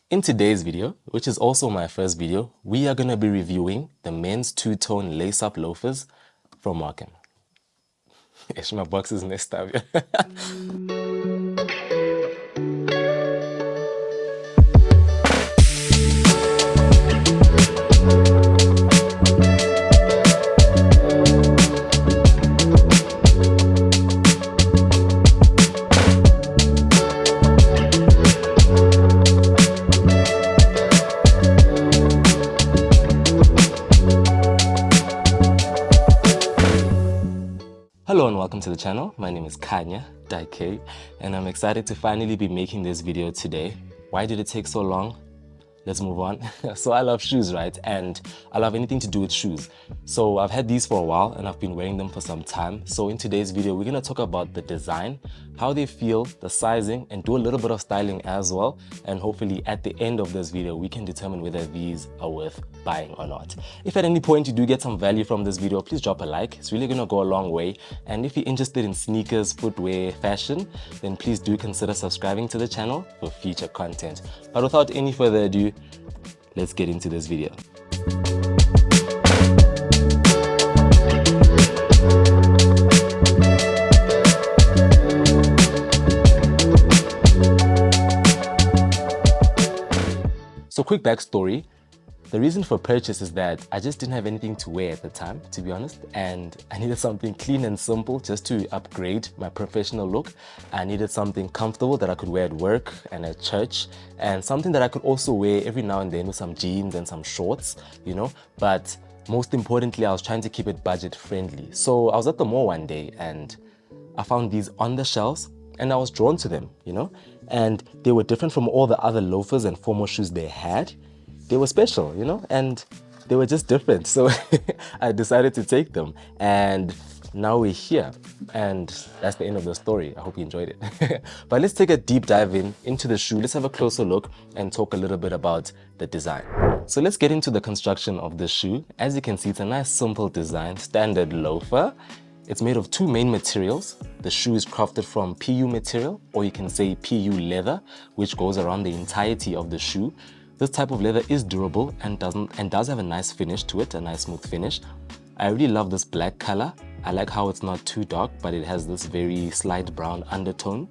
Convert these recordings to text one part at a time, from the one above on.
In today's video, which is also my first video, we are going to be reviewing the men's two-tone lace-up loafers from Markham. My box is messed up. Hello and welcome to the channel. My name is Kanya Daike and I'm excited to finally be making this video today. Why did it take so long? Let's move on. So I love shoes, right? And I love anything to do with shoes. So I've had these for a while and I've been wearing them for some time. So in today's video, we're going to talk about the design, how they feel, the sizing, and do a little bit of styling as well. And hopefully at the end of this video, we can determine whether these are worth buying or not. If at any point you do get some value from this video, please drop a like. It's really going to go a long way. And if you're interested in sneakers, footwear, fashion, then please do consider subscribing to the channel for future content. But without any further ado, let's get into this video. So quick backstory. The reason for purchase is that I just didn't have anything to wear at the time, to be honest, and I needed something clean and simple just to upgrade my professional look. I needed something comfortable that I could wear at work and at church, and something that I could also wear every now and then with some jeans and some shorts, you know, but most importantly, I was trying to keep it budget friendly. So I was at the mall one day and I found these on the shelves and I was drawn to them, you know, and they were different from all the other loafers and formal shoes they had. They were special, you know, and they were just different. So I decided to take them and now we're here and that's the end of the story. I hope you enjoyed it. But let's take a deep dive into the shoe. Let's have a closer look and talk a little bit about the design. So let's get into the construction of the shoe. As you can see, it's a nice simple design, standard loafer. It's made of two main materials. The shoe is crafted from PU material, or you can say PU leather, which goes around the entirety of the shoe. This type of leather is durable and does have a nice finish to it, a nice smooth finish. I really love this black color. I like how it's not too dark, but it has this very slight brown undertone.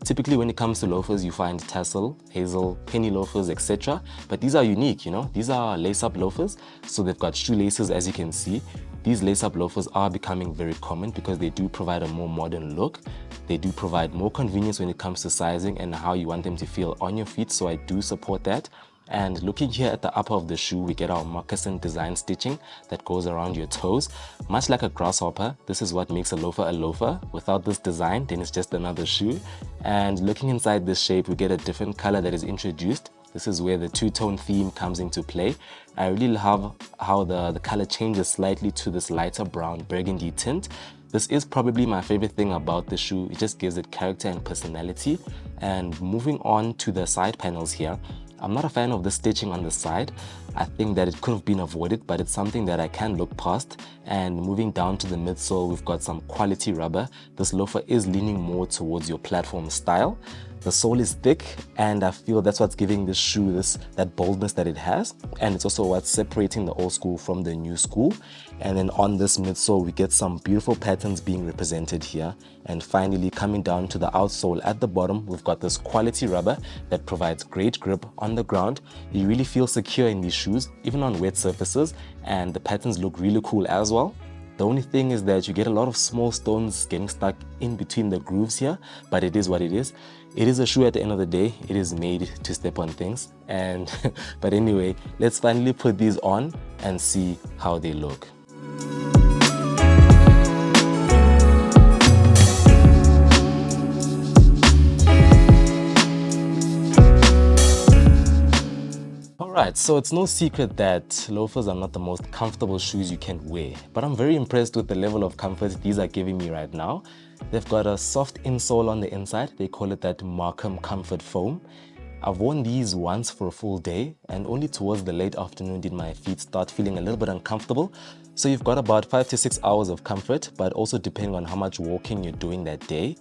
Typically when it comes to loafers, you find tassel, hazel, penny loafers, etc. But these are unique, you know, these are lace-up loafers. So they've got shoelaces, as you can see. These lace-up loafers are becoming very common because they do provide a more modern look. They do provide more convenience when it comes to sizing and how you want them to feel on your feet. So I do support that. And looking here at the upper of the shoe, we get our moccasin design stitching that goes around your toes. Much like a grasshopper, this is what makes a loafer a loafer. Without this design, then it's just another shoe. And looking inside this shape, we get a different color that is introduced. This is where the two-tone theme comes into play. I really love how the color changes slightly to this lighter brown burgundy tint. This is probably my favorite thing about the shoe. It just gives it character and personality. And moving on to the side panels here, I'm not a fan of the stitching on the side. I think that it could have been avoided, but it's something that I can look past. And moving down to the midsole, we've got some quality rubber. This loafer is leaning more towards your platform style. The sole is thick and I feel that's what's giving this shoe that boldness that it has, and it's also what's separating the old school from the new school. And then on this midsole we get some beautiful patterns being represented here, and finally coming down to the outsole at the bottom, we've got this quality rubber that provides great grip on the ground. You really feel secure in these shoes even on wet surfaces, and the patterns look really cool as well. The only thing is that you get a lot of small stones getting stuck in between the grooves here, but it is what it is. It is a shoe at the end of the day. It is made to step on things. But anyway, let's finally put these on and see how they look. Alright, so it's no secret that loafers are not the most comfortable shoes you can wear, but I'm very impressed with the level of comfort these are giving me right now. They've got a soft insole on the inside. They call it that Markham comfort foam. I've worn these once for a full day, and only towards the late afternoon did my feet start feeling a little bit uncomfortable. So you've got about 5 to 6 hours of comfort, but also depending on how much walking you're doing that day.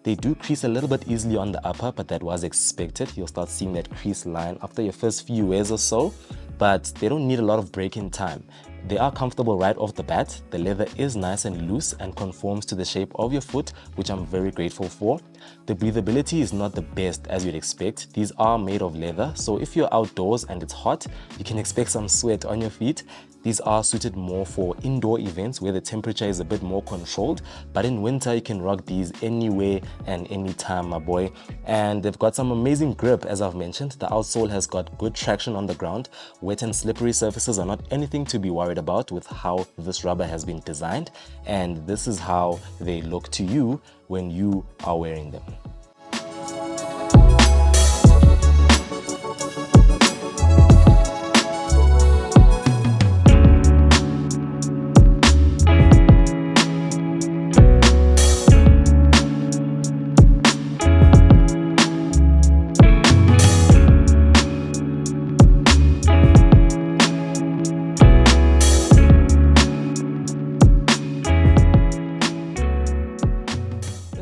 They do crease a little bit easily on the upper, but that was expected. You'll start seeing that crease line after your first few wears or so, but they don't need a lot of break-in time. They are comfortable right off the bat. The leather is nice and loose and conforms to the shape of your foot, which I'm very grateful for. The breathability is not the best as you'd expect. These are made of leather, so if you're outdoors and it's hot, you can expect some sweat on your feet. These are suited more for indoor events where the temperature is a bit more controlled, but in winter you can rock these anywhere and anytime, my boy. And they've got some amazing grip, as I've mentioned. The outsole has got good traction on the ground. Wet and slippery surfaces are not anything to be worried about with how this rubber has been designed, and this is how they look to you when you are wearing them.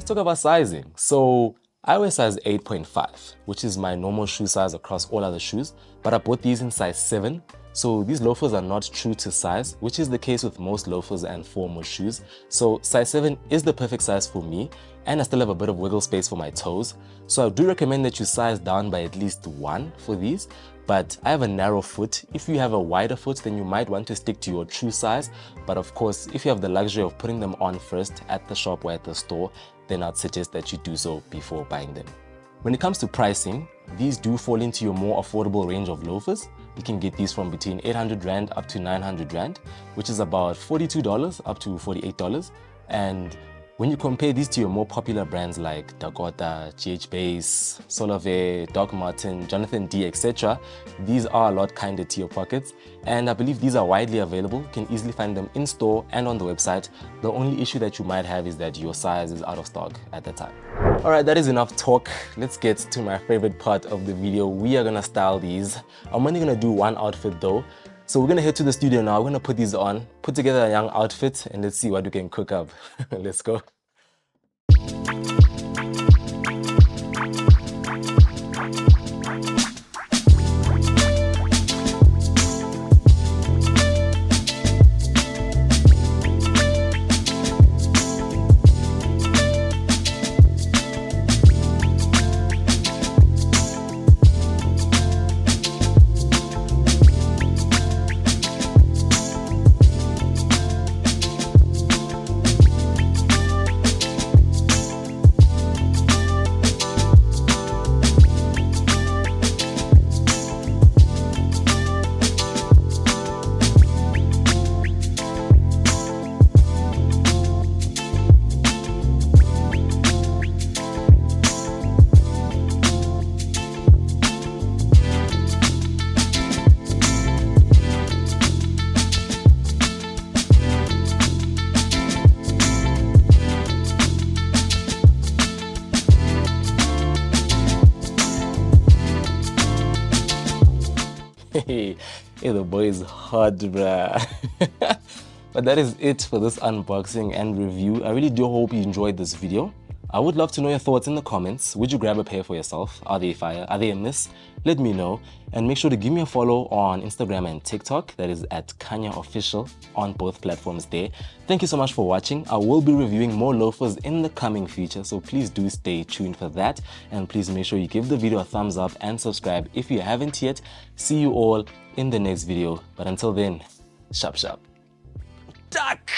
Talk about sizing. So I wear size 8.5, which is my normal shoe size across all other shoes, but I bought these in size 7. So these loafers are not true to size, which is the case with most loafers and formal shoes. So size 7 is the perfect size for me, and I still have a bit of wiggle space for my toes. So I do recommend that you size down by at least 1 for these. But I have a narrow foot. If you have a wider foot, then you might want to stick to your true size. But of course, if you have the luxury of putting them on first at the shop or at the store, then I'd suggest that you do so before buying them. When it comes to pricing, these do fall into your more affordable range of loafers. You can get these from between 800 Rand up to 900 Rand, which is about $42 up to $48. And when you compare these to your more popular brands like Dakota, GH Base, Solave, Doc Martin, Jonathan D, etc., these are a lot kinder to your pockets, and I believe these are widely available. You can easily find them in store and on the website. The only issue that you might have is that your size is out of stock at the time. Alright, that is enough talk. Let's get to my favorite part of the video. We are gonna style these. I'm only gonna do one outfit though. So we're gonna head to the studio now. We're gonna put these on, put together a young outfit, and let's see what we can cook up. Let's go. Hey, the boy is hot, bruh. But that is it for this unboxing and review. I really do hope you enjoyed this video. I would love to know your thoughts in the comments. Would you grab a pair for yourself? Are they fire? Are they a miss? Let me know. And make sure to give me a follow on Instagram and TikTok. That is at Kanya Official on both platforms there. Thank you so much for watching. I will be reviewing more loafers in the coming future, so please do stay tuned for that. And please make sure you give the video a thumbs up and subscribe if you haven't yet. See you all in the next video. But until then, sharp sharp. Duck!